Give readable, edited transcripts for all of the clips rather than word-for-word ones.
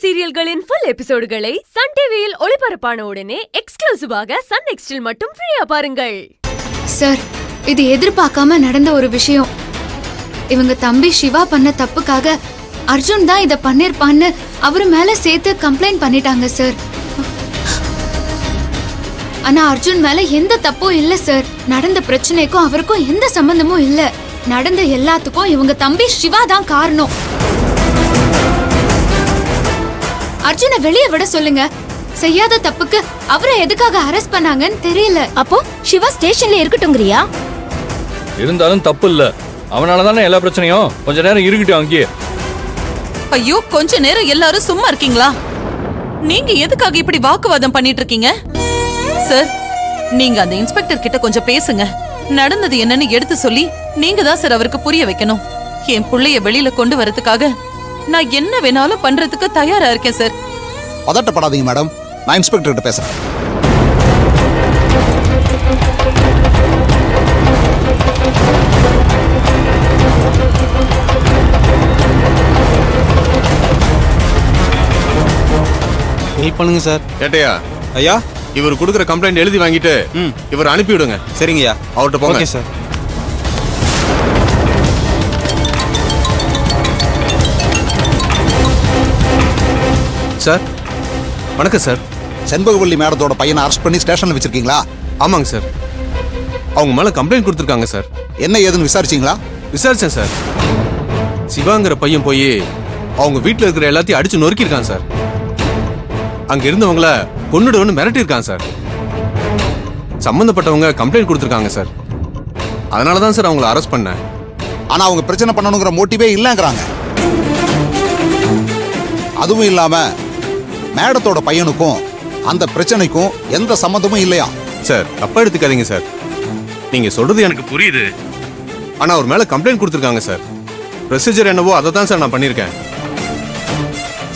சீரியல்களின் full எபிசோடுகளை Sun டிவியில் ஒளிபரப்பான உடனே எக்ஸ்க்ளூசிவாக சன் நெக்ஸ்டில் மட்டும் ஃப்ரீயா பாருங்கள். சார், இது எதிர்பார்க்காம நடந்த ஒரு விஷயம். இவங்க தம்பி சிவா பண்ண தப்புக்காக அர்ஜுன் தான் இத பண்ணிருப்பான்னு அவரு மேல சேர்த்து கம்ப்ளைண்ட் பண்ணிட்டாங்க சார். ஆனா அர்ஜுன் மேல எந்த தப்பும் இல்ல சார். நடந்த பிரச்சனைக்கும் அவருக்கும் எந்த சம்பந்தமும் இல்ல. நடந்த எல்லாத்துக்கும் இவங்க தம்பி சிவா தான் காரணம். அர்ஜுனை வெளியே விட சொல்லுங்க. செய்யாத தப்புக்கு அவரை எதுக்காக அரெஸ்ட் பண்ணாங்கன்னு தெரியல. அப்போ சிவா ஸ்டேஷன்ல இருக்கட்டும்ங்கறியா? இருந்தாலும் தப்பு இல்ல. அவனால தானே எல்லா பிரச்சனையும். கொஞ்ச நேரம் இருக்கட்டும் அங்கேயே. ஐயோ, கொஞ்ச நேரம் எல்லாரும் சும்மா இருக்கீங்களா? நீங்க எதுக்காக இப்படி வாக்குவாதம் பண்ணிட்டு இருக்கீங்க? சார், நீங்க அந்த இன்ஸ்பெக்டர் கிட்ட கொஞ்சம் பேசுங்க. நடந்தது என்னன்னு எடுத்து சொல்லி நீங்க தான் சார் அவருக்கு புரிய வைக்கணும். என் புள்ளைய வெளியில கொண்டு வரதுக்காக நான் என்ன வேணாலும் பண்றதுக்கு தயாரா இருக்கேன் சார். பதட்டப்படாதீங்க மேடம், நான் இன்ஸ்பெக்டர் கிட்ட பேசுறேன். ஹெல்ப் பண்ணுங்க சார். கேட்டையா? ஐயா, இவர் கொடுக்குற கம்ப்ளைண்ட் எழுதி வாங்கிட்டு இவர் அனுப்பி விடுங்க. சரிங்கய்யா. அவர்கிட்ட போங்க. Okay sir. சார், வணக்கம் சார். செண்பகவல்லி மேடத்தோட பையனை அரெஸ்ட் பண்ணி ஸ்டேஷன்ல வச்சிருக்கீங்களா? ஆமாங்க சார். அவங்க மேல கம்ப்ளைண்ட் கொடுத்துருக்காங்க சார். என்ன ஏதுன்னு விசாரிச்சீங்களா? விசாரிச்சேன் சார். சிவாங்கிற பையன் போய் அவங்க வீட்டுல இருக்கிற எல்லாத்தையும் அடிச்சு நொறுக்கிருக்கான் சார். அங்க இருந்தவங்கள கொன்னுடுவன்னு மிரட்டிருக்கான் சார். சம்பந்தப்பட்டவங்க கம்ப்ளைண்ட் கொடுத்துருக்காங்க சார். அதனாலதான் சார் அவங்கள அரெஸ்ட் பண்ணேன். ஆனா அவங்க பிரச்சனை பண்ணணுங்கிற மோட்டிவே இல்லங்கிறாங்க. அதுவும் இல்லாம மேடத்தோட பையனுக்கும் அந்த பிரச்சனைக்கும் எந்த சம்பந்தமும் இல்லையா? சார், தப்பா எடுத்துக்காதீங்க சார். நீங்க சொல்றது எனக்கு புரியுது. ஆனா அவர் மேல கம்ப்ளைண்ட் கொடுத்துருக்காங்க சார். ப்ரொசீஜர் என்னவோ அதை தான் சார் நான் பண்ணியிருக்கேன்.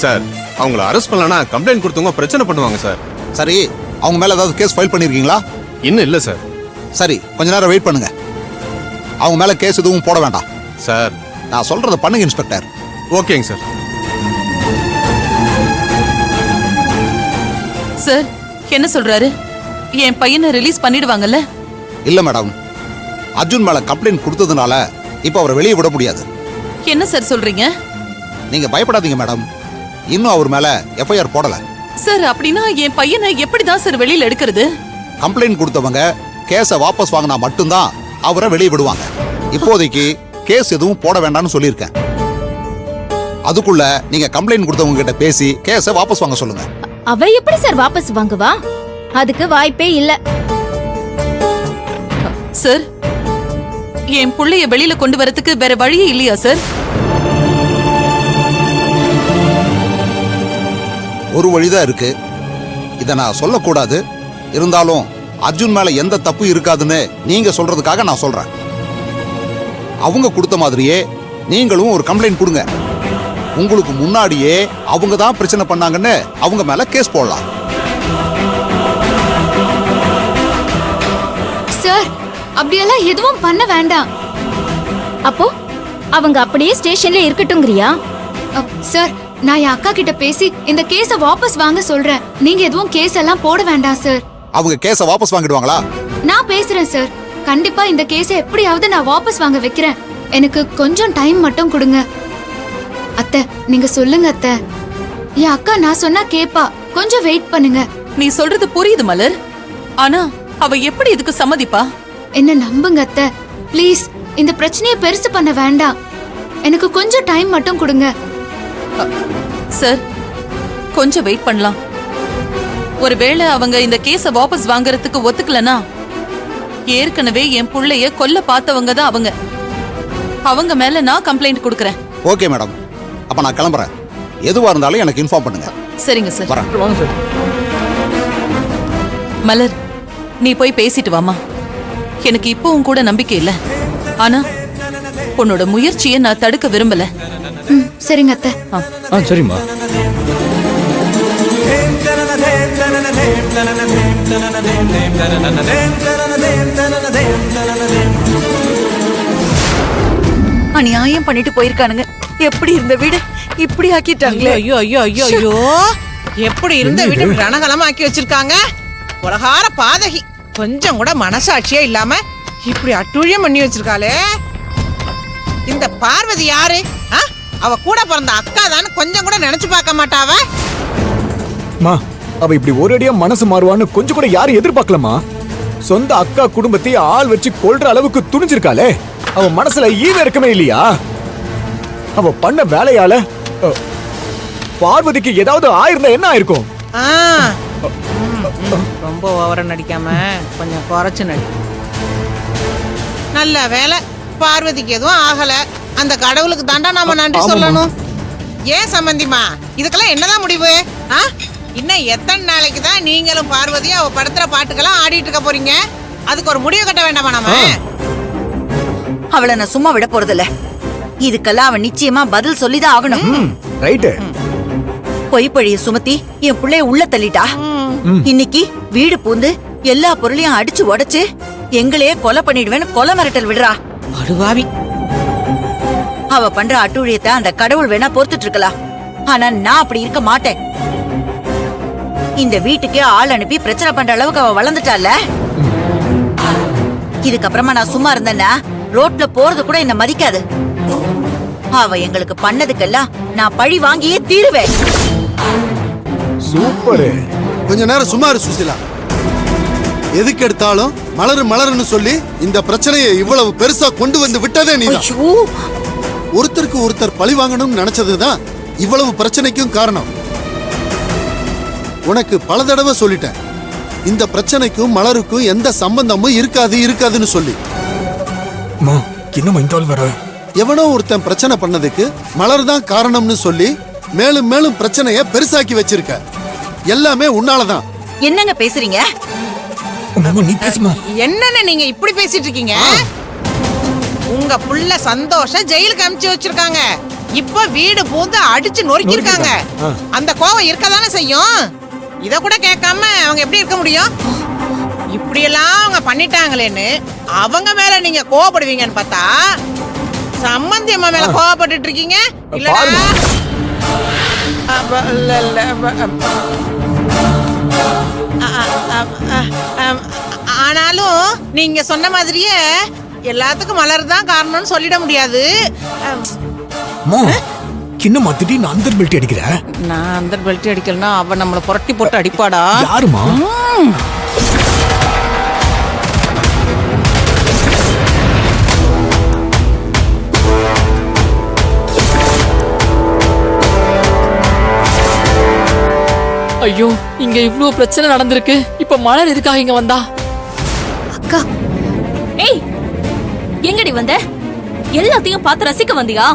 சார், அவங்கள அரெஸ்ட் பண்ணலன்னா கம்ப்ளைண்ட் கொடுத்தவங்க பிரச்சனை பண்ணுவாங்க சார். சரி, அவங்க மேல ஏதாவது கேஸ் ஃபைல் பண்ணிருக்கீங்களா? இன்னும் இல்ல சார். சரி, கொஞ்ச நேரம் வெயிட் பண்ணுங்க. அவங்க மேல கேஸ் எதுவும் போட வேண்டாம் சார். நான் சொல்றத பண்ணுங்க இன்ஸ்பெக்டர். ஓகேங்க சார். சார், என்ன சொல்றாரு? என் பையனை ரிலீஸ் பண்ணிடுவாங்கல்ல? இல்ல மேடம், அர்ஜுன் மேல கம்ப்ளைண்ட் கொடுத்ததுனால இப்ப அவரை வெளியே விட முடியாது. என்ன சார் சொல்றீங்க? நீங்க பயப்படாதீங்க மேடம், இன்னும் அவர் மேல எஃப்ஐஆர் போடல. சார், அப்படின்னா என் பையனை எப்படிதான் சார் வெளியில எடுக்கிறது? கம்ப்ளைண்ட் கொடுத்தவங்க கேஸை வாபஸ் வாங்கினா மட்டும்தான் அவரை வெளியே விடுவாங்க. இப்போதைக்கு கேஸ் எதுவும் போட வேண்டாம்னு சொல்லியிருக்கேன். அதுக்குள்ள நீங்க கம்ப்ளைண்ட் கொடுத்தவங்க கிட்ட பேசி கேஸை வாபஸ் வாங்க சொல்லுங்க. அவ எப்படி சார் வாபஸ் வாங்குவா? அதுக்கு வாய்ப்பே இல்ல. சார், என் புள்ளைய வெளியில கொண்டு வரதுக்கு வேற வழியே இல்லையா சார்? ஒரு வழிதான் இருக்கு. இத நான் சொல்லக்கூடாது, இருந்தாலும் அர்ஜுன் மேல எந்த தப்பு இருக்காதுன்னு நீங்க சொல்றதுக்காக நான் சொல்றேன். அவங்க கொடுத்த மாதிரியே நீங்களும் ஒரு கம்ப்ளைண்ட் கொடுங்க. உங்களுக்கு முன்னாடியே அவங்க தான் பிரச்சனை பண்ணாங்கன்னு அவங்க மேல கேஸ் போடலாம். சார், அப்படியெல்லாம் எதுவும் பண்ண வேண்டாம். அப்போ அவங்க அப்படியே ஸ்டேஷன்ல இருக்கட்டும்ங்கறியா? சார், நான் என் அக்கா கிட்ட பேசி இந்த கேஸ வாபஸ் வாங்க சொல்றேன். நீங்க எதுவும் கேஸ் எல்லாம் போட வேண்டாம் சார். அவங்க கேஸை வாபஸ் வாங்கிடுவாங்களா? நான் பேசுறேன் சார். கண்டிப்பா இந்த கேஸை எப்படியாவது நான் வாபஸ் வாங்க வைக்கிறேன். எனக்கு கொஞ்சம் டைம் மட்டும் கொடுங்க. அத்தை, நீங்க சொல்லுங்க அத்தை. என் அக்கா நான் சொன்னா கேப்பா. கொஞ்சம் வெயிட் பண்ணுங்க. நீ சொல்றது புரியுது மலர். ஆனா அவ எப்படி இதுக்கு சம்மதிப்பா? என்ன நம்புங்க அத்தை, ப்ளீஸ். இந்த பிரச்சனையை பெருசு பண்ண வேண்டாம். எனக்கு கொஞ்சம் டைம் மட்டும் கொடுங்க. சார், கொஞ்சம் வெயிட் பண்ணலாம். ஒருவேளை அவங்க இந்த கேஸ வாபஸ் வாங்குறதுக்கு ஒத்துக்கலனா, ஏற்கனவே என் புள்ளைய கொல்ல பார்த்தவங்க தான் அவங்க. அவங்க மேல நான் கம்ப்ளைண்ட் கொடுக்கறேன். ஓகே மேடம், அப்ப நான் கிளம்புறேன். எதுவா இருந்தாலும் எனக்கு இன்ஃபார்ம் பண்ணுங்க. சரிங்க சார். வரேன். வாங்க சார். மலர், நீ போய் பேசிட்டு வாமா. எனக்கு இப்பவும் கூட நம்பிக்கை இல்ல. ஆனா உன்னோட முயற்சியை நான் தடுக்க விரும்பல. சரிங்க அத்தை. சரிம்மா. அநியாயம் பண்ணிட்டு போயிருக்கானுங்க. எப்படி இருந்த வீடு இப்படி ஆக்கிட்டாங்களே. ஐயோ ஐயோ ஐயோ ஐயோ, எப்படி இருந்த வீட்டை ரணகலமா ஆக்கி வச்சிருக்காங்க. உலகார பாதகி, கொஞ்சம் கூட மனசாட்சியே இல்லாம இப்படி அட்டூழியம் பண்ணி வச்சிருக்காளே. இந்த பார்வதி யாரு? அவ கூட பிறந்த அக்கா தான் கொஞ்சம் கூட நினைச்சு பார்க்க மாட்டாவ. அவ இப்படி ஒரேடியா மனசு மாறுவான்னு கொஞ்சம் கூட யாரும் எதிர்பார்க்கலமா. சொந்த அக்கா குடும்பத்தை ஆள் வச்சு கொல்ற அளவுக்கு துணிஞ்சிருக்காளே. அவ மனசுல ஈவ இருக்கமே இல்லையா? அவ பண்ண வேலையால பார்வதிக்கு ஏதாவது ஆயிருந்தா என்ன ஆயிருக்கும்? ரொம்ப ஓவரா நடிக்காம கொஞ்சம் குறைச்சு நடி. நல்ல வேலை, பார்வதிக்கு எதுவும் ஆகல. அந்த கடவுளுக்கு தாண்டா நாம நன்றி சொல்லணும். ஏன் சம்பந்திமா, இதுக்கெல்லாம் என்னதான் முடிவு? இன்னும் எத்தனை நாளைக்கு தான் நீங்களும் பார்வதியும் அவ படுத்துற பாட்டுக்கெல்லாம் ஆடிட்டு இருக்க போறீங்க? அதுக்கு ஒரு முடிவு கட்ட வேண்டாமா நாம? அவளை நான் சும்மா விட போறதில்ல. இதுக்கெல்லாம் அவன் நிச்சயமா பதில் சொல்லிதான் ஆகணும். ரைட். பொய்ப்பழிய சுமத்தி என் பிள்ளைய உள்ள தள்ளிட்டா. இன்னைக்கு வீடு பூந்து எல்லா பொருளையும் அடிச்சு உடைச்சு எங்களையே கொலை பண்ணிடுவேன்னு கொலை மிரட்டல் விடுறா. அடுவாவி. அவ பண்ற அட்டூழியத்தை அந்த கடவுள் வேணா பொறுத்துட்டு இருக்கலாம். ஆனா நான் அப்படி இருக்க மாட்டேன். இந்த வீட்டுக்கே ஆள் அனுப்பி பிரச்சனை பண்ற அளவுக்கு அவ வளர்ந்துட்டால. இதுக்கப்புறமா நான் சும்மா இருந்தேன்னா ரோட்ல போறது கூட என்ன மதிக்காது. அவ எங்களுக்கு பண்ணதுக்கெல்லாம் நான் பழி வாங்கியே தீருவேன். சூப்பர். கொஞ்ச நேரம் சும்மா இரு சுசிலா. எதுக்கு எடுத்தாலும் மலரு மலருன்னு சொல்லி இந்த பிரச்சனையை இவ்வளவு பெருசா கொண்டு வந்து விட்டதே நீதான். ஒருத்தருக்கு ஒருத்தர் பழி வாங்கணும்னு நினைச்சதுதான் இவ்வளவு பிரச்சனைக்கும் காரணம். உனக்கு பல தடவை சொல்லிட்டேன், இந்த பிரச்சனைக்கும் மலருக்கும் எந்த சம்பந்தமும் இருக்காதுன்னு சொல்லி. எவனோ ஒருத்தன் பிரச்சனை பண்ணதுக்கு மலர் தான் காரணம்னு சொல்லி மேலும் மேலும் பிரச்சனைய பெருசாக்கி வச்சிருக்க. எல்லாமே உன்னாலதான். என்னங்க பேசுறீங்க? என்னன்னு நீங்க இப்படி பேசிட்டு இருக்கீங்க? உங்க புள்ள சந்தோஷம் ஜெயிலுக்கு அனுப்பிச்சு வச்சிருக்காங்க. இப்ப வீடு பூந்து அடிச்சு நொறுக்கி இருக்காங்க. அந்த கோவம் இருக்கதானே செய்யும். இத கூட கேட்காம அவங்க எப்படி இருக்க முடியும்? இப்படி எல்லாம் அவங்க பண்ணிட்டாங்களேன்னு அவங்க மேல நீங்க கோவப்படுவீங்கன்னு பார்த்தா சம்பந்தி அம்மா மேல கோவப்பட்டு இருக்கீங்க. ஆனாலும் நீங்க சொன்ன மாதிரியே எல்லாத்துக்கும் மலர் தான் காரணம்னு சொல்லிட முடியாது. இன்னும் திடீர்னு அந்தர் பெல்ட் அடிக்கிற? நான் அந்தர் பெல்ட் அடிக்கலன்னா அவ நம்மள புரட்டி போட்டு அடிப்பாடா. யாருமா? ஐயோ, இங்க இவ்ளோ பிரச்சனை நடந்திருக்கு. இப்ப மலர் எதுக்காக இங்க வந்தா? அக்கா. ஏய், எங்கடி வந்த? எல்லாத்தையும் பார்த்து ரசிக்க வந்தியா?